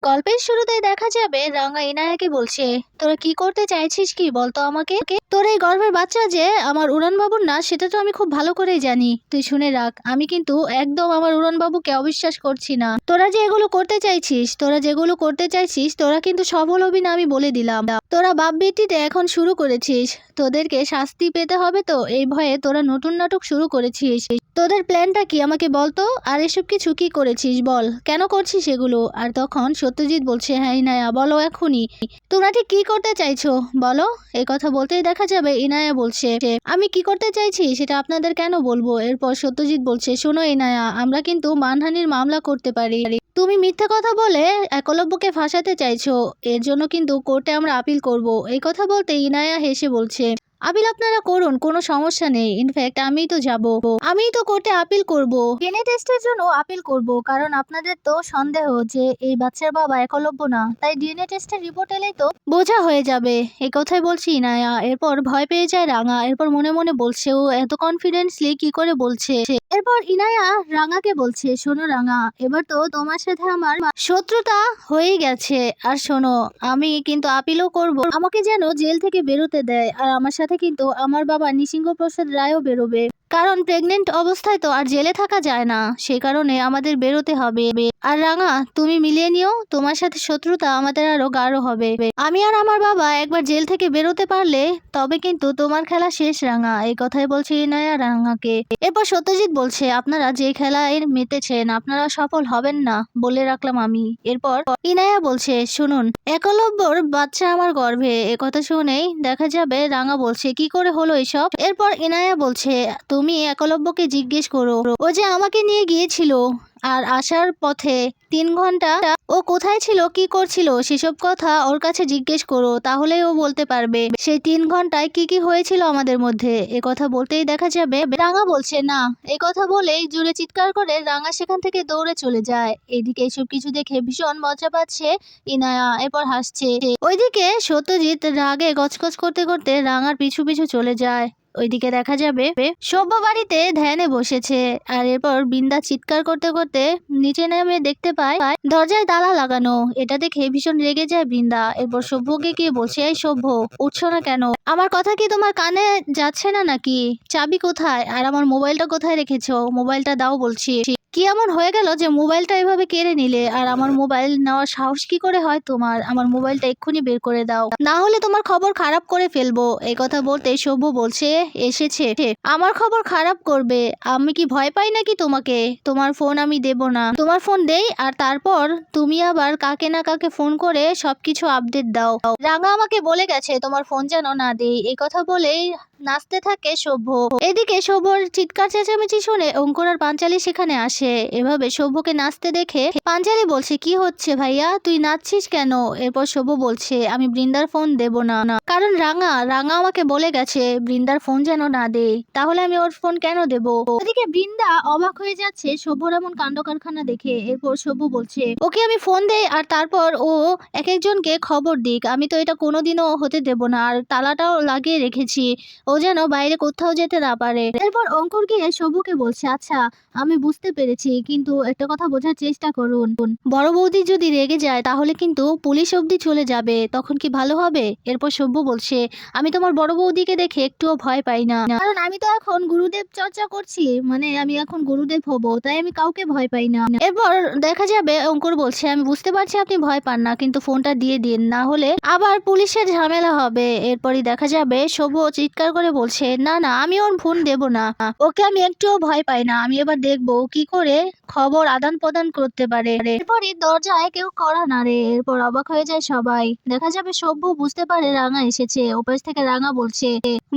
গল্পের শুরুতেই দেখা যাবে রাঙা ইনায়াকে বলছে, তোরা কি করতে চাইছিস কি বলতো আমাকে। তোর এই গর্ভের বাচ্চা যে আমার উড়ান বাবুর না, সেটা তো আমি খুব ভালো করেই জানি। তুই শুনে রাখ, আমি কিন্তু একদম আমার উড়ান বাবুকে অবিশ্বাস করছি না। তোরা যে এগুলো করতে চাইছিস, তোরা কিন্তু সফল হবি না, আমি বলে দিলাম। তোরা বাপ বেটিতে এখন শুরু করেছিস, তোদেরকে শাস্তি পেতে হবে, তো এই ভয়ে তোরা নতুন নাটক শুরু করেছিস। তোদের প্ল্যানটা কি আমাকে বলতো, আর এসব কিছু কি করেছিস বল, কেন করছিস এগুলো। আর তখন সত্যজিৎ বলছে, হ্যাঁ ইনায়া বলো এখনই, তোমরা ঠিক কি করতে চাইছো বলো। এই কথা বলতেই দেখা যাবে ইনায়া বলছে, আমি কি করতে চাইছি সেটা আপনাদের কেন বলবো। এরপর সত্যজিৎ বলছে, শোনো ইনায়া, আমরা কিন্তু মানহানির মামলা করতে পারি। তুমি মিথ্যে কথা বলে একলব্যকে ফাঁসাতে চাইছো, এর জন্য কিন্তু কোর্টে আমরা আপিল করব। এই কথা বলতে ইনায়া হেসে বলছে, আপিল আপনারা করুন, কোনো সমস্যা নেই। ইনফ্যাক্ট আমিই তো কোর্টে আপিল করব, ডিএনএ টেস্টের জন্য আপিল করব। কারণ আপনাদের তো সন্দেহ যে এই বাচ্চার বাবা একলব্য না, তাই ডিএনএ টেস্টের রিপোর্ট এলেই তো বোঝা হয়ে যাবে। এই কথাই বলছি ইনায়া। এরপর ভয় পেয়ে যায় রাঙা। এরপর মনে মনে বলছে, ও এত কনফিডেন্সলি কি করে বলছে। এরপর ইনায়া রাঙাকে বলছে, শোনো রাঙা, এবার তো তোমার সাথে আমার শত্রুতা হয়েই গেছে। আর শোনো, আমি কিন্তু আপিলও করব, আমাকে যেন জেল থেকে বেরোতে দেয়। আর আমার সাথে কিন্তু আমার বাবা নৃসিংহ প্রসাদ রায়ও বেরোবে, কারণ প্রেগনেন্ট অবস্থায় তো আর জেলে থাকা যায় না, সেই কারণে আমাদের বেরোতে হবে। আর রাঙা, তুমি মিলিয়ে নিও, তোমার সাথে শত্রুতা আমাদের আরো গাঢ় হবে। আমি আর আমার বাবা একবার জেল থেকে বেরোতে পারলে তবে কিন্তু তোমার খেলা শেষ রাঙা। এই কথাই বলছে ইনায়া রাঙাকে। এরপর সত্যজিৎ বলছে, আপনারা যে খেলায় মেতেছেন আপনারা সফল হবেন না, বলে রাখলাম আমি। এরপর ইনায়া বলছে, শুনুন, একলব্যর বাচ্চা আমার গর্ভে। একথা শুনেই দেখা যাবে রাঙা বলছে, কি করে হলো এসব। এরপর ইনায়া বলছে, তুমি একলব্যকে জিজ্ঞেস করো, ও যে আমাকে নিয়ে গিয়েছিল আর আসার পথে 3 ঘন্টা ও কোথায় ছিল, কি করছিল, সেসব কথা ওর কাছে জিজ্ঞেস করো, তাহলেই ও বলতে পারবে সেই 3 ঘন্টায় কি কি হয়েছিল আমাদের মধ্যে। এ কথা বলতেই দেখা যাবে রাঙা বলছে, না। এই কথা বলেই জোরে চিৎকার করে রাঙা সেখান থেকে দৌড়ে চলে যায়। এদিকে এসব কিছু দেখে ভীষণ মজা পাচ্ছে ইনায়া, এরপর হাসছে। ওইদিকে সত্যজিৎ রাগে গজগজ করতে করতে রাঙার পিছু পিছু চলে যায়। ওইদিকে দেখা যাবে সভ্য বাড়িতে ধ্যানে বসেছে। আর এরপর বৃন্দা চিৎকার করতে করতে নিচে নেমে দেখতে পায় দরজায় তালা লাগানো। এটা দেখে ভীষণ রেগে যায় বৃন্দা। এরপর সভ্যকে গিয়ে বলছে, এই সভ্য, উঠছো না কেন? আমার কথা কি তোমার কানে যাচ্ছে না নাকি? চাবি কোথায়? আর আমার মোবাইলটা কোথায় রেখেছো? মোবাইলটা দাও বলছি। কি এমন হয়ে গেল যে মোবাইলটা এভাবে কেড়ে নিলে? আর আমার মোবাইল নেওয়ার সাহস কি করে হয় তোমার? আমার মোবাইলটা এক্ষুনি বের করে দাও, না হলে তোমার খবর খারাপ করে ফেলবো। এই কথা বলতে সভ্য বলছে, এসেছে আমার খবর খারাপ করবে? আমি কি ভয় পাই নাকি তোমাকে? তোমার ফোন আমি দেব না। তোমার ফোন দেই আর তারপর তুমি আবার কাকে না কাকে ফোন করে সবকিছু আপডেট দাও। রাঙা আমাকে বলে গেছে তোমার ফোন যেন না দেই। এই কথা বলেই নাচতে থাকে সভ্য। এদিকে সভ্যর চিৎকার চেঁচামেচি শুনে অঙ্কুর আর পাঞ্চালি সেখানে আসে। এভাবে সভ্যকে নাচতে দেখে পাঞ্চালি বলছে, কি হচ্ছে ভাইয়া, তুই নাচছিস কেন? এরপর সভ্য বলছে, আমি বৃন্দার ফোন দেব না, কারণ রাঙা আমাকে বলে গেছে বৃন্দার ফোন যেন না দেই। তাহলে আমি ওর ফোন কেন দেব? এদিকে বৃন্দা অবাক হয়ে যাচ্ছে সভ্যর এমন কাণ্ড কারখানা দেখে। এরপর সভ্য বলছে, ওকে আমি ফোন দেই আর তারপর ও এক একজনকে খবর দিক, আমি তো এটা কোনোদিনও হতে দেব না। আর তালাটাও লাগিয়ে রেখেছি, ও যেন বাইরে কোথাও যেতে না পারে। এরপর অঙ্কুর গিয়ে সভ্যকে বলছে, আচ্ছা আমি বুঝতে পেরেছি, কিন্তু একটা কথা বোঝার চেষ্টা করুন, বড় বৌদি যদি রেগে যায় তাহলে কিন্তু পুলিশ অবধি চলে যাবে, তখন কি ভালো হবে? এরপর সভ্য বলছে, আমি তোমার বড় বৌদিকে দেখে একটুও ভয় পাই না, কারণ আমি তো এখন গুরুদেব চর্চা করছি, মানে আমি এখন গুরুদেব হব, তাই আমি কাউকে ভয় পাই না। এরপর দেখা যাবে অঙ্কুর বলছে, আমি বুঝতে পারছি আপনি ভয় পান না, কিন্তু ফোনটা দিয়ে দিন, না হলে আবার পুলিশের ঝামেলা হবে। এরপরই দেখা যাবে সভ্য চিৎকার করে বলছে, না না, আমি ওর ফোন দেব না, ওকে আমি একটুও ভয় পাই না, আমি এবার দেখবো কি করে খবর আদান প্রদান করতে পারে। এরপরই দরজায় কেউ কড়া নাড়ে। এরপর অবাক হয়ে যায় সবাই। দেখা যাবে সভ্য বুঝতে পারে রাঙা এসেছে। ওপাশ থেকে রাঙা বলছে,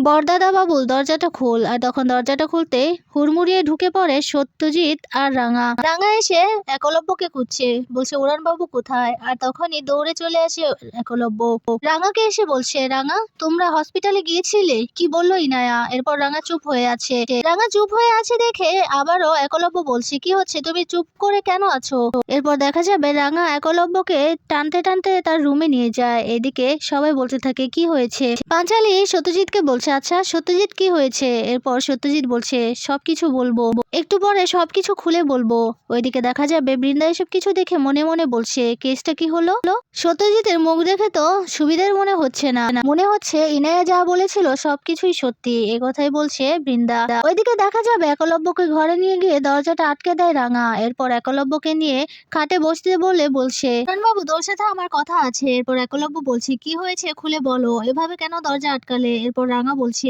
বরদাদা বাবু দরজাটা খোল। আর তখন দরজাটা খুলতে হুড়মুড়িয়ে ঢুকে পড়ে সত্যজিৎ আর রাঙা। রাঙা এসে একলব্যকে খুঁজছে, বলছে উড়ান বাবু কোথায়? আর তখনই দৌড়ে চলে আসে একলব্য। রাঙাকে এসে বলছে, রাঙা তোমরা হসপিটালে গিয়েছিলে? কি বললো ইনায়া? এরপর রাঙা চুপ হয়ে আছে। রাঙা চুপ হয়ে আছে দেখে আবারও একলব্য বলছে, বলছে কি হচ্ছে, তুমি চুপ করে কেন আছো? এরপর দেখা যাবে রাঙা একলব্যকে টানতে টানতে তার রুমে নিয়ে যায়। এদিকে সবাই বলতে থাকে কি হয়েছে। পাঁচালী সত্যজিৎকে বলছে আচ্ছা সত্যজিৎ কি হয়েছে। এরপর সত্যজিৎ বলছে সবকিছু বলবো, একটু পরে সবকিছু খুলে বলবো। ওইদিকে দেখা যাবে বৃন্দা এসব কিছু দেখে মনে মনে বলছে কেসটা কি হলো। সত্যজিতের মুখ দেখে তো সুবিধার মনে হচ্ছে না, মনে হচ্ছে ইনায়া যা বলেছিল সবকিছুই সত্যি, এ কথাই বলছে বৃন্দা। ওইদিকে দেখা যাবে একলব্যকে ঘরে নিয়ে গিয়ে দরজাটা আটকে দেয় রাঙা। এরপর একলব্যকে নিয়ে খাটে বসতে বলে বলছে বাবু তোর সাথে আমার কথা আছে। এরপর একলব্য বলছে কি হয়েছে খুলে বলো, এভাবে কেন দরজা আটকালে। এরপর রাঙা বলছে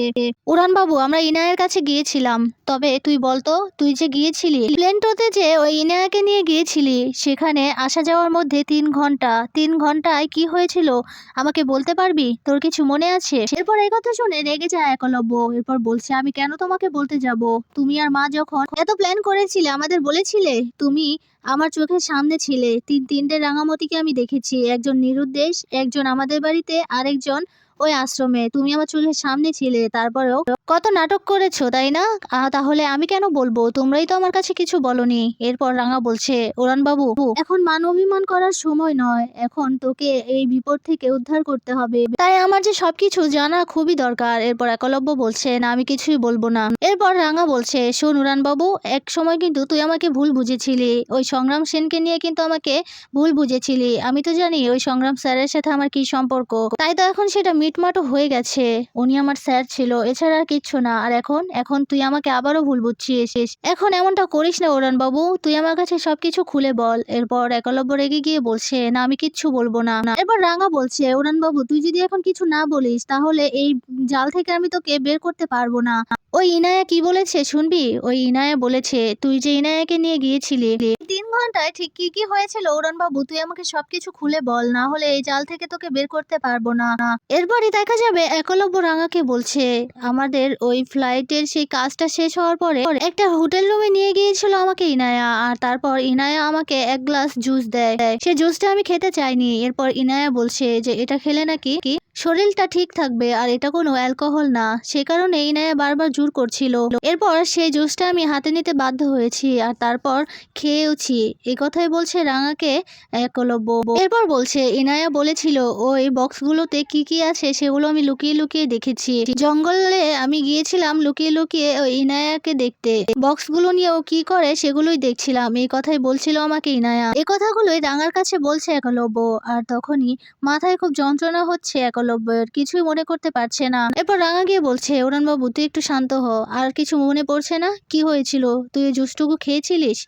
উড়ান বাবু আমরা ইনায়ের কাছে গিয়েছিলাম, তবে তুই বলতো তুই যে গিয়েছিলি প্লেনটোতে, যে ওই ইনায়াকে নিয়ে গিয়েছিলি, সেখানে আসা যাওয়ার মধ্যে 3 ঘন্টা, 3 ঘন্টায় কি হয়েছিল আমাকে বলতে পারবি, তোর কিছু মনে আছে? এরপর এই কথা শুনে রেগে যায় একলব্য। এরপর বলছে আমি কেন তোমাকে বলতে যাব, তুমি আর মা যখন এত প্ল্যান করেছিলে আমাদের বলেছিলে, তুমি আমার চোখের সামনে ছিলে। তিনটে রাঙামতিকে আমি দেখেছি, একজন নিরুদ্দেশ, একজন আমাদের বাড়িতে, আরেকজন ওই আশ্রমে, তুমি আমার চোখের সামনে ছিলে। তারপরেও কত নাটক করেছো তাই না? তাহলে আমি কেন বলবো, তোমরাই তো আমার কাছে কিছু বলনি। এরপর রাঙা বলছে উড়ান বাবু এখন মান অভিমান করার সময় নয়, এখন তোকে এই বিপদ থেকে উদ্ধার করতে হবে, তাই আমার যে সবকিছু জানা খুবই দরকার। এরপর একলব্য বলছে না আমি কিছুই বলবো না। এরপর রাঙা বলছে শোন উড়ান বাবু, এক সময় কিন্তু তুই আমাকে ভুল বুঝেছিলি, ওই সংগ্রাম সেনকে নিয়ে কিন্তু আমাকে ভুল বুঝেছিলি। আমি তো জানি ওই সংগ্রাম স্যারের সাথে আমার কি সম্পর্ক, তাই তো এখন সেটা মিটমাটো হয়ে গেছে। উনি আমার স্যার ছিল, এছাড়া আর কিচ্ছু না। আর এখন এখন তুই আমাকে আবারও ভুল বুঝছিস। এখন এমনটা করিস না উড়ান বাবু, তুই আমার কাছে সবকিছু খুলে বল। এরপর একলব্য রেগে গিয়ে বলছে না আমি কিচ্ছু বলবো না। এরপর রাঙা বলছে উড়ান বাবু তুই যদি এখন কিছু না বলিস তাহলে এই জাল থেকে আমি তোকে বের করতে পারবো না। ওই ইনায়া কি বলেছে শুনবি? ওই ইনায়া বলেছে তুই যে ইনায়াকে নিয়ে গিয়েছিলি 3 ঘন্টায় ঠিক কি কি হয়েছিল উড়ান বাবু, তুই আমাকে সবকিছু খুলে বল, না হলে এই জাল থেকে তোকে বের করতে পারবো না। এরপরই দেখা যাবে একলব্য রাঙাকে বলছে আমাদের ওই ফ্লাইটের সেই কাজটা শেষ হওয়ার পরে একটা হোটেল রুমে নিয়ে গিয়েছিল আমাকে ইনায়া, আর তারপর ইনায়া আমাকে এক গ্লাস জুস দেয়, সে জুসটা আমি খেতে চাইনি। এরপর ইনায়া বলছে যে এটা খেলে নাকি শরীরটা ঠিক থাকবে, আর এটা কোনো অ্যালকোহল না, সে কারণে ইনায়া বারবার জোর করছিল। এরপর সেই জুসটা আমি হাতে নিতে বাধ্য হয়েছি, আর তারপর খেয়েওছি, এই কথাই বলছে রাঙাকে একলব্য। এরপর বলছে ইনায়া বলেছিল ওই বক্সগুলোতে কি কি আছে সেগুলো আমি লুকিয়ে লুকিয়ে দেখেছি, জঙ্গলে আমি গিয়েছিলাম লুকিয়ে লুকিয়ে ওই ইনায়াকে দেখতে, বক্সগুলো নিয়ে ও কি করে সেগুলোই দেখছিলাম, এই কথাই বলছিল আমাকে ইনায়া। এই কথাগুলোই রাঙার কাছে বলছে একলব্য। আর তখনই মাথায় খুব যন্ত্রণা হচ্ছে একলব্যের, কিছুই মনে করতে পারছে না। এরপর রাঙা গিয়ে বলছে উড়ান বাবু তুই একটু শান্ত হ, আর কিছু মনে পড়ছে না? কি হয়েছিল, তুই ওই জুসটুকু খেয়েছিলিস?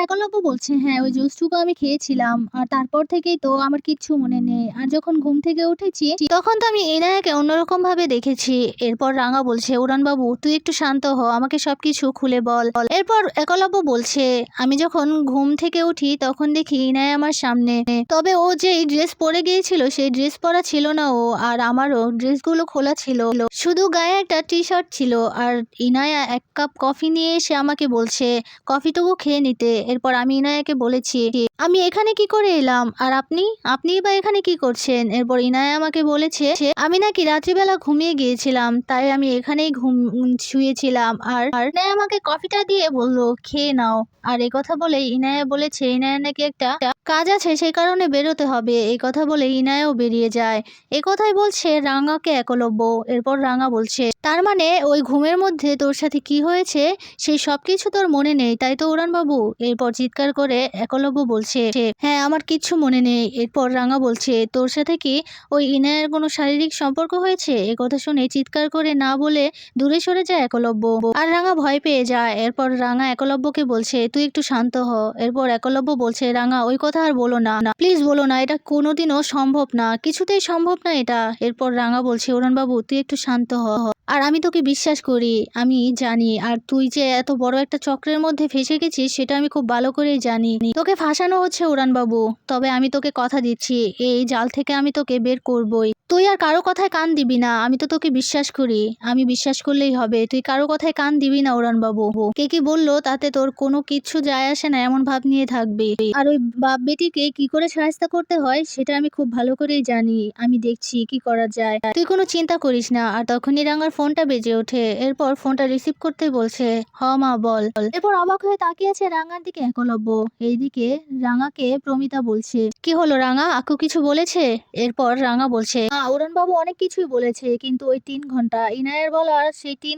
একলব্য বলছে হ্যাঁ ওই জুসটুকু আমি খেয়েছিলাম, আর তারপর থেকেই তো আমার কিচ্ছু মনে নেই, আর যখন ঘুম থেকে উঠেছি তখন তো আমি ইনায়াকে অন্যরকম ভাবে দেখেছি। এরপর রাঙা বলছে উড়ান বাবু তুই একটু শান্ত হ, আমাকে সবকিছু খুলে বল। এরপর একলব্য বলছে আমি যখন ঘুম থেকে উঠি তখন দেখি ইনায়া আমার সামনে, তবে ও যে ড্রেস পরে গিয়েছিল সেই ড্রেস পরা ছিল না ও, আর আমারও ড্রেসগুলো খোলা ছিল, শুধু গায়ে একটা টি শার্ট ছিল। আর ইনায়া 1 কাপ কফি নিয়ে এসে আমাকে বলছে কফিটুকু খেয়ে নিতে। এরপর আমি ইনায়াকে বলেছি আমি এখানে কি করে এলাম, আর আপনিই বা এখানে কি করছেন? এরপর ইনায়া আমাকে বলেছে আমি নাকি রাত্রিবেলা ঘুমিয়ে গিয়েছিলাম, তাই আমি এখানেই শুয়েছিলাম। আর ইনায়া আমাকে কফিটা দিয়ে বললো খেয়ে নাও। আর এই কথা বলে ইনায়া বলেছে ইনায়া নাকি একটা কাজ আছে সেই কারণে বেরোতে হবে, এই কথা বলে ইনায়াও বেরিয়ে যায়। এ কথাই বলছে রাঙাকে একলব্য। এরপর রাঙা বলছে তার মানে ওই ঘুমের মধ্যে তোর সাথে কি হয়েছে সেই সবকিছু তোর মনে নেই তাই তো উড়ান বাবু? এরপর চিৎকার করে একলব্য বলছে হ্যাঁ আমার কিচ্ছু মনে নেই। এরপর রাঙা বলছে তোর সাথে কি ওই ইনায়ের কোনো শারীরিক সম্পর্ক হয়েছে? এ কথা শুনে চিৎকার করে না বলে দূরে সরে যায় একলব্য, আর রাঙা ভয় পেয়ে যায়। এরপর রাঙা একলব্যকে বলছে তুই একটু শান্ত হ। এরপর একলব্য বলছে রাঙা ওই কথা আর বলো না, প্লিজ বলো না, এটা কোনোদিনও সম্ভব না, কিছুতেই সম্ভব না এটা। এরপর রাঙা বলছে উড়ান বাবু তুই একটু শান্ত হ, আর আমি তোকে বিশ্বাস করি, আমি জানি, আর তুই যে এত বড় একটা চক্রের মধ্যে ফেসে গেছিস সেটা আমি খুব ভালো করেই জানি, তোকে ফাঁসানো হচ্ছে উড়ান বাবু, তবে আমি তোকে কথা দিচ্ছি এই জাল থেকে আমি তোকে বের করবই। তুই আর কারো কথায় কান দিবি না, আমি তো তোকে বিশ্বাস করি, আমি বিশ্বাস করলেই হবে, তুই কারো কথায় কান দিবি না উড়ান বাবু। কে কি বললো তাতে তোর কোনো কিচ্ছু যায় আসে না, এমন ভাব নিয়ে থাকবি। আর ওই বাপ বেটিকে কি করে সাহায্য করতে হয় সেটা আমি খুব ভালো করেই জানি, আমি দেখছি কি করা যায়, তুই কোনো চিন্তা করিস না। আর তখনই রাঙার ফোনটা বেজে ওঠে, এরপর ফোনটা রিসিভ করতে বলছে, হ মা বল। এরপর অবাক হয়ে তাকিয়েছে রাঙার দিকে একলব্য। এইদিকে রাঙাকে প্রমিতা বলছে, কি হলো রাঙা, আকু কিছু বলেছে? এরপর রাঙা বলছে, উড়ান বাবু অনেক কিছুই বলেছে, কিন্তু ওই 3 ঘন্টা ইনায়ের বলার সেই 3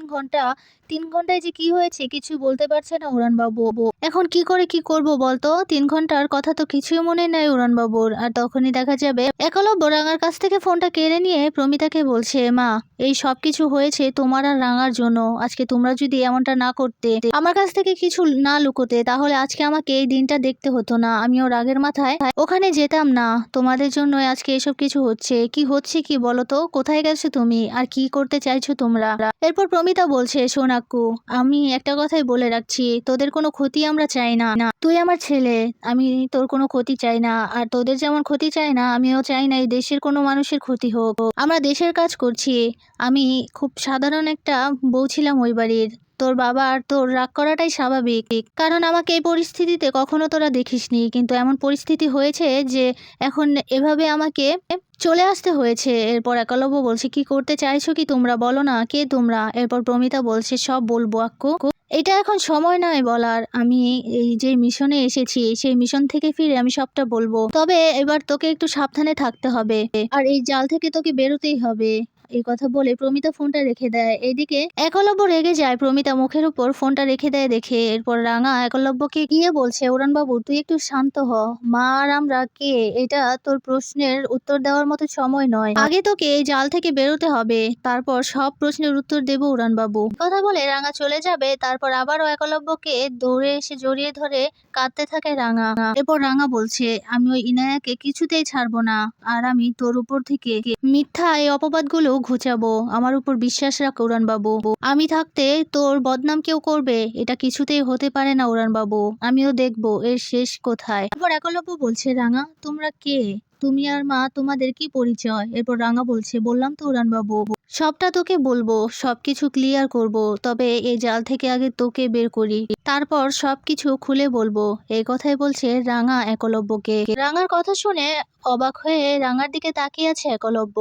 ঘন্টায় যে কি হয়েছে কিছু বলতে পারছে না উড়ান বাবু। এখন কি করে কি করব বলতো, 3 ঘন্টার কথা তো কিছুই মনে নাই উড়ান বাবুর। আর তখনই দেখা যাবে একলব্য রাঙার কাছ থেকে ফোনটা কেড়ে নিয়ে প্রমিতাকে বলছে, মা এই সব কিছু হয়েছে তোমার আর রাঙার জন্য। আজকে তোমরা যদি এমনটা না করতে, আমার কাছ থেকে কিছু না লুকোতে, তাহলে আজকে আমাকে এই দিনটা দেখতে হতো না, আমিও রাগের মাথায় ওখানে যেতাম না। তোমাদের জন্য আজকে এসব কিছু হচ্ছে, কি হচ্ছে কি বলো তো, কোথায় গেছো তুমি, আর কি করতে চাইছো তোমরা? এরপর প্রমিতা বলছে, শোন আক্কু, আমি একটা কথাই বলে রাখছি, তোদের কোনো ক্ষতি আমরা চাই না। তুই আমার ছেলে, আমি তোর কোনো ক্ষতি চাই না, আর তোদের যেমন ক্ষতি চাই না আমিও চাই না এই দেশের কোনো মানুষের ক্ষতি হোক। আমরা দেশের কাজ করছি। আমি খুব সাধারণ একটা বউ ছিলাম ওই বাড়ির। তোর বাবা আর তোর রাগ করাটাই স্বাভাবিক, কারণ আমাকে এই পরিস্থিতিতে কখনো তোরা দেখিসনি, কিন্তু এমন পরিস্থিতি হয়েছে যে এখন এভাবে আমাকে চলে আসতে হয়েছে। এরপর একলব্য বলছে, কি করতে চাইছো কি তোমরা, বলো না কে তোমরা? এরপর প্রমিতা বলছে, সব বলবো আক্কু, এটা এখন সময় নয় বলার, আমি এই যে মিশনে এসেছি সেই মিশন থেকে ফিরে আমি সবটা বলবো, তবে এবার তোকে একটু সাবধানে থাকতে হবে, আর এই জাল থেকে তোকে বেরোতেই হবে। এই কথা বলে প্রমিতা ফোনটা রেখে দেয়। এদিকে একলব্য রেগে যায় প্রমিতা মুখের উপর ফোনটা রেখে দেয় দেখে। এরপর রাঙা একলব্যকে গিয়ে বলছে, উড়ান বাবু তুই একটু শান্ত হ, মা আর আমরা কে এটা তোর প্রশ্নের উত্তর দেওয়ার মতো সময় নয়, আগে তোকে এই জাল থেকে বেরোতে হবে, তারপর সব প্রশ্নের উত্তর দেবো উড়ান বাবু। কথা বলে রাঙা চলে যাবে, তারপর আবারও একলব্যকে দৌড়ে এসে জড়িয়ে ধরে কাঁদতে থাকে রাঙা। এরপর রাঙা বলছে, আমি ওই ইনায়াকে কিছুতেই ছাড়বো না, আর আমি তোর উপর থেকে মিথ্যা এই অপবাদগুলো ঘুচাবো, আমার উপর বিশ্বাস রাখ উড়ান বাবু, আমি থাকতে তোর বদনাম কেউ করবে এটা কিছুতেই হতে পারে না উড়ান বাবু, আমিও দেখবো এর শেষ কোথায়। এরপর একলব্য বলছে, রাঙা তোমরা কে, তুমি আর মা তোমাদের কি পরিচয়? এরপর রাঙা বলছে, বললাম তো উড়ান বাবু, সবটা তোকে বলবো, সবকিছু ক্লিয়ার করব, তবে এই জাল থেকে আগে তোকে বের করি, তারপর সবকিছু খুলে বলবো। এই কথাই বলছে রাঙা একলব্যকে। রাঙার কথা শুনে অবাক হয়ে রাঙার দিকে তাকিয়ে আছে একলব্য।